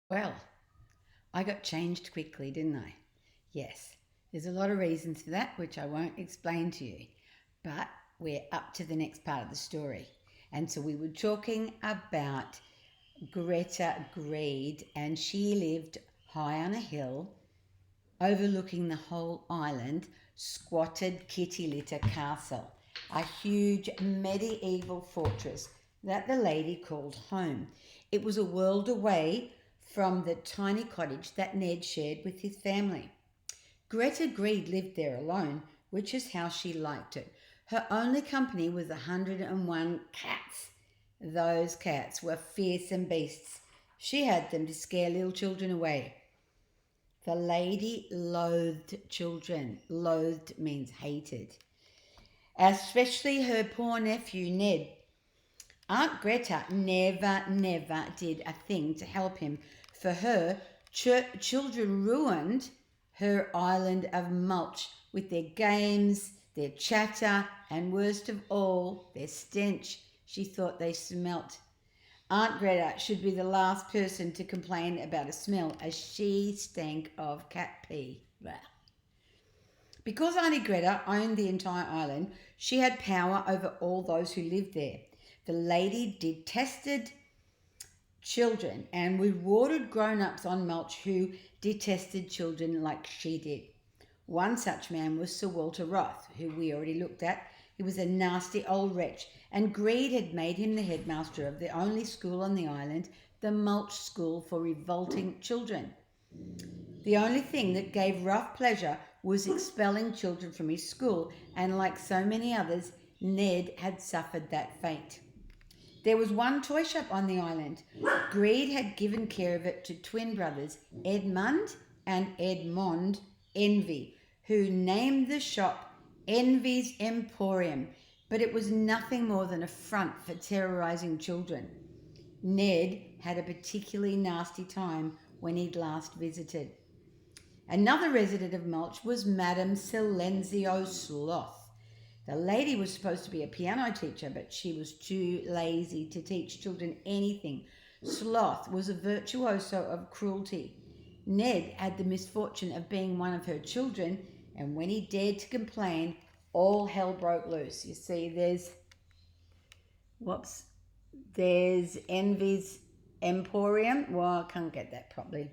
Well, I got changed quickly, didn't I? Yes, there's a lot of reasons for that, which I won't explain to you. But we're up to the next part of the story. And so we were talking about Greta Greed, and she lived high on a hill overlooking the whole island, squatted Kitty Litter Castle, a huge medieval fortress that the lady called home. It was a world away from the tiny cottage that Ned shared with his family. Greta Greed lived there alone, which is how she liked it. Her only company was 101 cats. Those cats were fearsome beasts. She had them to scare little children away. The lady loathed children. Loathed means hated. Especially her poor nephew Ned. Aunt Greta never did a thing to help him. For her, children ruined her island of mulch with their games, their chatter, and worst of all, their stench. She thought they smelt. Aunt Greta should be the last person to complain about a smell, as she stank of cat pee. Blah. Because Auntie Greta owned the entire island, she had power over all those who lived there. The lady detested children and rewarded grown ups on mulch who detested children like she did. One such man was Sir Walter Roth, who we already looked at. He was a nasty old wretch, and greed had made him the headmaster of the only school on the island, the Mulch School for Revolting Children. The only thing that gave Roth pleasure was expelling children from his school, and like so many others, Ned had suffered that fate. There was one toy shop on the island. Greed had given care of it to twin brothers, Edmund and Edmond Envy, who named the shop Envy's Emporium, but it was nothing more than a front for terrorizing children. Ned had a particularly nasty time when he'd last visited. Another resident of Mulch was Madame Silenzio Sloth. The lady was supposed to be a piano teacher, but she was too lazy to teach children anything. Sloth was a virtuoso of cruelty. Ned had the misfortune of being one of her children, and when he dared to complain, all hell broke loose. You see, whoops, there's Envy's Emporium. Well, I can't get that properly.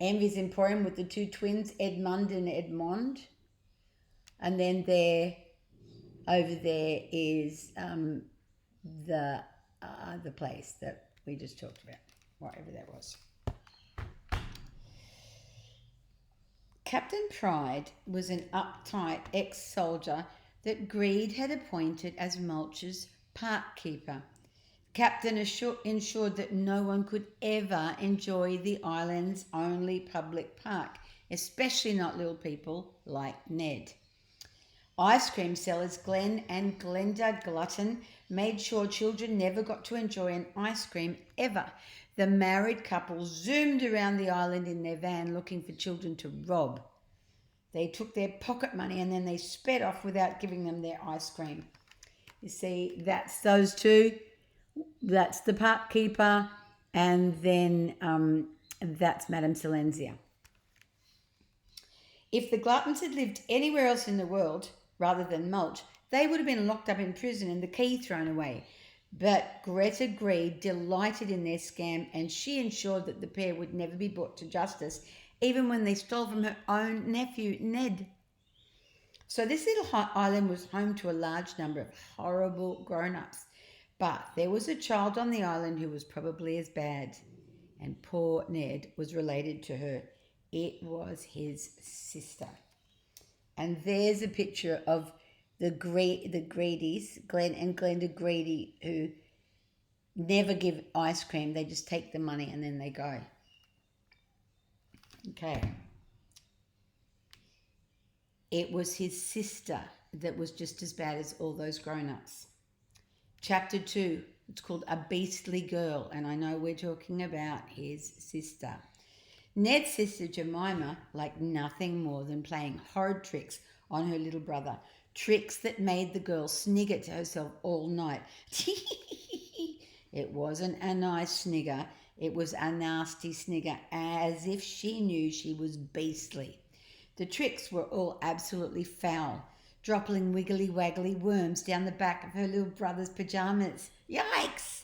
Envy's Emporium with the two twins, Edmund and Edmond. And then over there is the the place that we just talked about, whatever that was. Captain Pride was an uptight ex-soldier that Greed had appointed as Mulch's park keeper. Captain ensured that no one could ever enjoy the island's only public park, especially not little people like Ned. Ice cream sellers Glenn and Glenda Glutton made sure children never got to enjoy an ice cream ever. The married couple zoomed around the island in their van looking for children to rob. They took their pocket money and then they sped off without giving them their ice cream. You see, that's those two. That's the park keeper, and then that's Madame Silenzia. If the Gluttons had lived anywhere else in the world rather than Mulch, they would have been locked up in prison and the key thrown away. But Greta Greed delighted in their scam, and she ensured that the pair would never be brought to justice, even when they stole from her own nephew, Ned. So this little island was home to a large number of horrible grown-ups. But there was a child on the island who was probably as bad, and poor Ned was related to her. It was his sister. And there's a picture of the Greedies, Glenn and Glenda Greedy, who never give ice cream. They just take the money and then they go. Okay. It was his sister that was just as bad as all those grown-ups. Chapter 2, it's called A Beastly Girl, and I know we're talking about his sister. Ned's sister Jemima liked nothing more than playing horrid tricks on her little brother, tricks that made the girl snigger to herself all night. It wasn't a nice snigger. It was a nasty snigger, as if she knew she was beastly. The tricks were all absolutely foul, dropping wiggly waggly worms down the back of her little brother's pajamas. Yikes!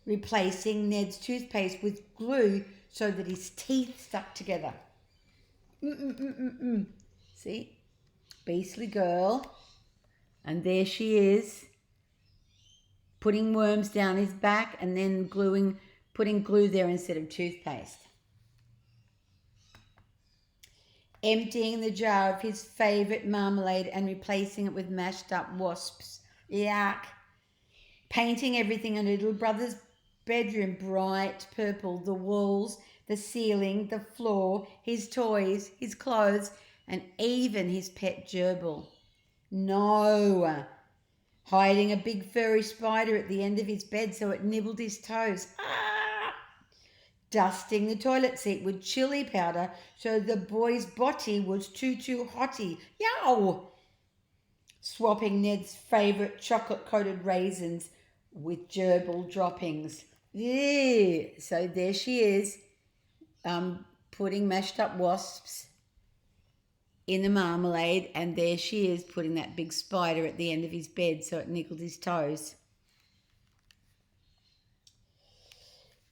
Replacing Ned's toothpaste with glue so that his teeth stuck together. See? Beastly girl. And there she is, putting worms down his back and then putting glue there instead of toothpaste. Emptying the jar of his favourite marmalade and replacing it with mashed up wasps. Yuck. Painting everything in her little brother's bedroom bright purple, the walls, the ceiling, the floor, his toys, his clothes, and even his pet gerbil. No. Hiding a big furry spider at the end of his bed so it nibbled his toes. Ah! Dusting the toilet seat with chili powder so the boy's body was too hotty. Yow! Swapping Ned's favourite chocolate-coated raisins with gerbil droppings. Yeah. So there she is, putting mashed up wasps in the marmalade, and there she is putting that big spider at the end of his bed so it nickled his toes.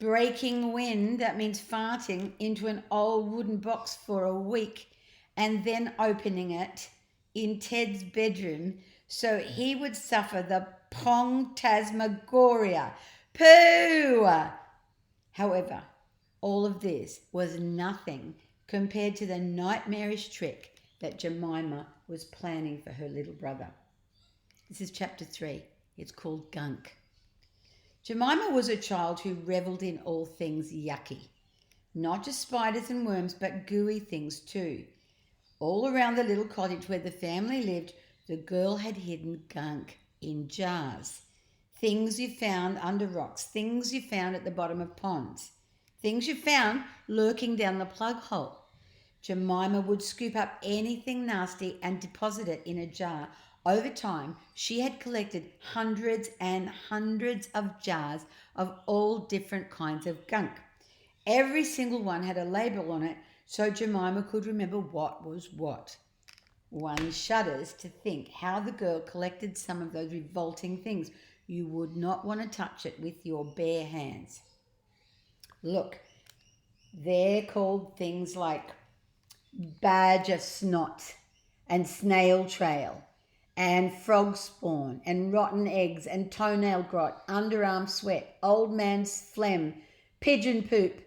Breaking wind, that means farting, into an old wooden box for a week and then opening it in Ted's bedroom so he would suffer the phantasmagoria. Pooh! However, all of this was nothing compared to the nightmarish trick that Jemima was planning for her little brother. This is chapter 3. It's called Gunk. Jemima was a child who revelled in all things yucky. Not just spiders and worms, but gooey things too. All around the little cottage where the family lived, the girl had hidden gunk in jars. Things you found under rocks, things you found at the bottom of ponds, things you found lurking down the plug hole. Jemima would scoop up anything nasty and deposit it in a jar. Over time, she had collected hundreds and hundreds of jars of all different kinds of gunk. Every single one had a label on it, so Jemima could remember what was what. One shudders to think how the girl collected some of those revolting things. You would not want to touch it with your bare hands. Look, they're called things like badger snot and snail trail and frog spawn and rotten eggs and toenail grot, underarm sweat, old man's phlegm, pigeon poop,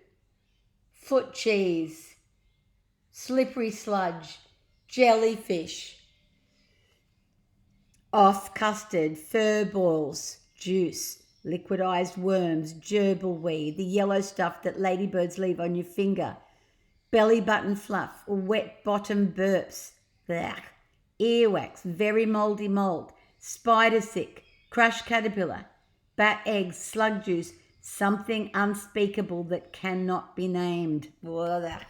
foot cheese, slippery sludge, jellyfish, off custard, fur balls, juice, liquidized worms, gerbil weed, the yellow stuff that ladybirds leave on your finger, belly button fluff, wet bottom burps, blech, earwax, very mouldy mould, spider sick, crushed caterpillar, bat eggs, slug juice, something unspeakable that cannot be named. Blech.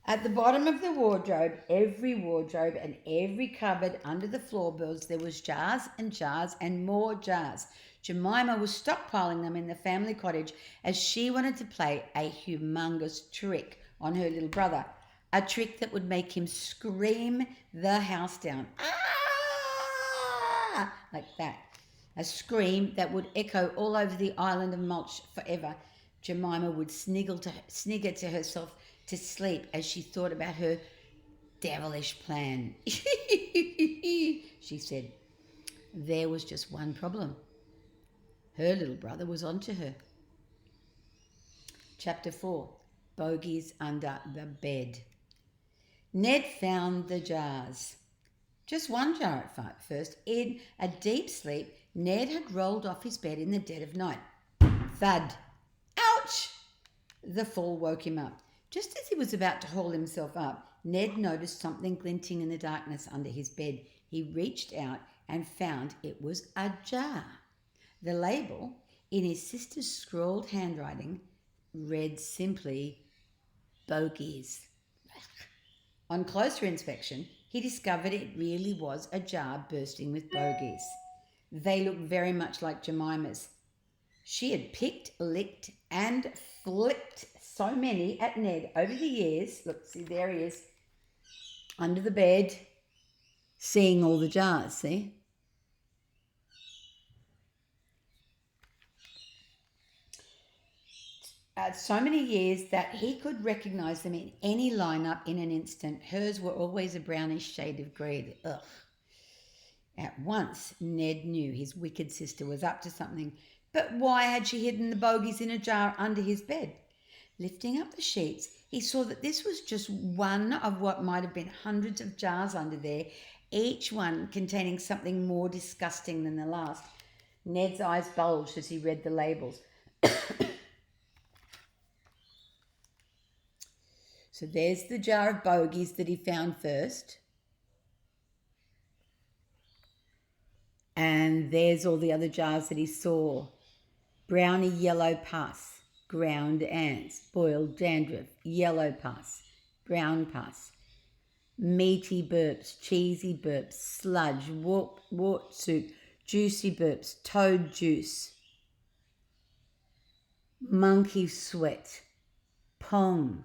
At the bottom of the wardrobe, every wardrobe and every cupboard under the floorboards, there was jars and more jars. Jemima was stockpiling them in the family cottage as she wanted to play a humongous trick on her little brother. A trick that would make him scream the house down. Ah! Like that. A scream that would echo all over the island of Mulch forever. Jemima would snigger to herself to sleep as she thought about her devilish plan. She said, there was just one problem. Her little brother was onto her. Chapter 4, Bogies Under the Bed. Ned found the jars. Just one jar at first. In a deep sleep, Ned had rolled off his bed in the dead of night. Thud. Ouch! The fall woke him up. Just as he was about to haul himself up, Ned noticed something glinting in the darkness under his bed. He reached out and found it was a jar. The label, in his sister's scrawled handwriting, read simply, Bogies. On closer inspection, he discovered it really was a jar bursting with bogies. They looked very much like Jemima's. She had picked, licked, and flipped so many at Ned over the years. Look, see, there he is, under the bed, seeing all the jars, see? So many years that he could recognise them in any lineup in an instant. Hers were always a brownish shade of grey. Ugh. At once, Ned knew his wicked sister was up to something. But why had she hidden the bogies in a jar under his bed? Lifting up the sheets, he saw that this was just one of what might have been hundreds of jars under there, each one containing something more disgusting than the last. Ned's eyes bulged as he read the labels. So there's the jar of bogies that he found first. And there's all the other jars that he saw. Browny yellow pus, ground ants, boiled dandruff, yellow pus, brown pus, meaty burps, cheesy burps, sludge, wart soup, juicy burps, toad juice, monkey sweat, pong,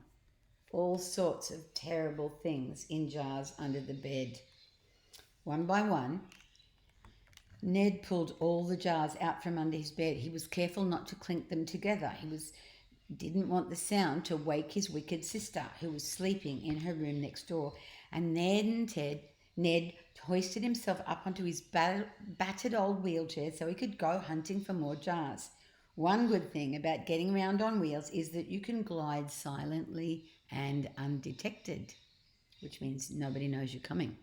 all sorts of terrible things in jars under the bed. One by one, Ned pulled all the jars out from under his bed. He was careful not to clink them together. He didn't want the sound to wake his wicked sister, who was sleeping in her room next door. And Ned hoisted himself up onto his battered old wheelchair so he could go hunting for more jars. One good thing about getting around on wheels is that you can glide silently and undetected, which means nobody knows you're coming.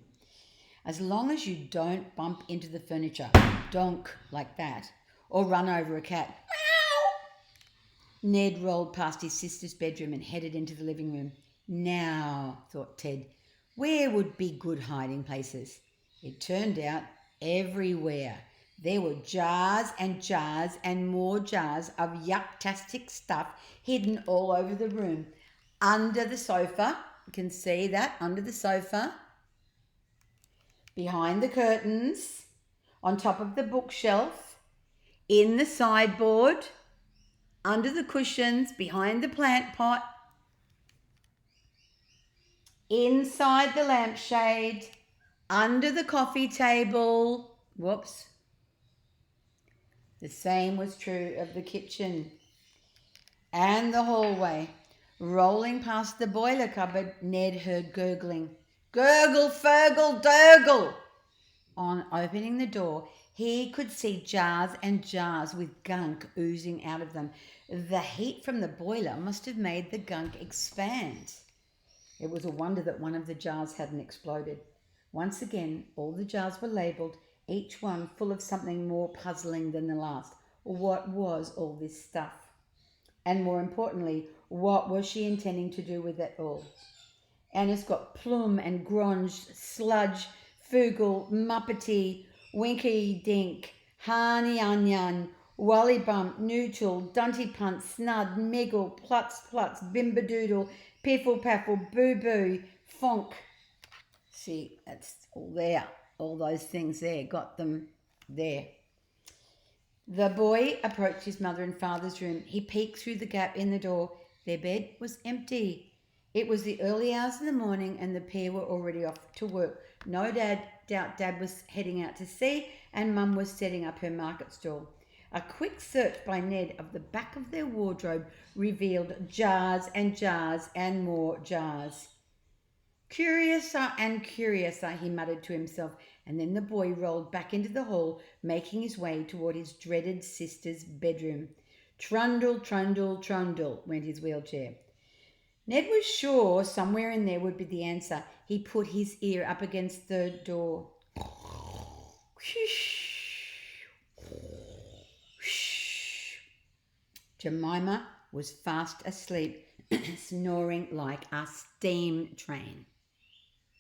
As long as you don't bump into the furniture, donk like that, or run over a cat. Meow! Ned rolled past his sister's bedroom and headed into the living room. Now, thought Ted, where would be good hiding places? It turned out everywhere. There were jars and more jars of yucktastic stuff hidden all over the room. Under the sofa, you can see that, under the sofa, behind the curtains, on top of the bookshelf, in the sideboard, under the cushions, behind the plant pot, inside the lampshade, under the coffee table. Whoops. The same was true of the kitchen and the hallway. Rolling past the boiler cupboard, Ned heard gurgling. Gurgle, fergle, durgle. On opening the door, he could see jars and jars with gunk oozing out of them. The heat from the boiler must have made the gunk expand. It was a wonder that one of the jars hadn't exploded. Once again, all the jars were labelled, each one full of something more puzzling than the last. What was all this stuff? And more importantly, what was she intending to do with it all? Anna's got plum and gronge, sludge, foogle, muppety, winky dink, harny onion, wally bump, nootle, dunty punt, snud, miggle, plutz, bimbadoodle, piffle paffle, boo boo, fonk. See, that's all there. All those things there, got them there. The boy approached his mother and father's room. He peeked through the gap in the door. Their bed was empty. It was the early hours of the morning and the pair were already off to work. No doubt Dad was heading out to sea and Mum was setting up her market stall. A quick search by Ned of the back of their wardrobe revealed jars and more jars. Curiouser and curiouser, he muttered to himself, and then the boy rolled back into the hall, making his way toward his dreaded sister's bedroom. Trundle, trundle, trundle, went his wheelchair. Ned was sure somewhere in there would be the answer. He put his ear up against the door. Jemima was fast asleep, snoring like a steam train.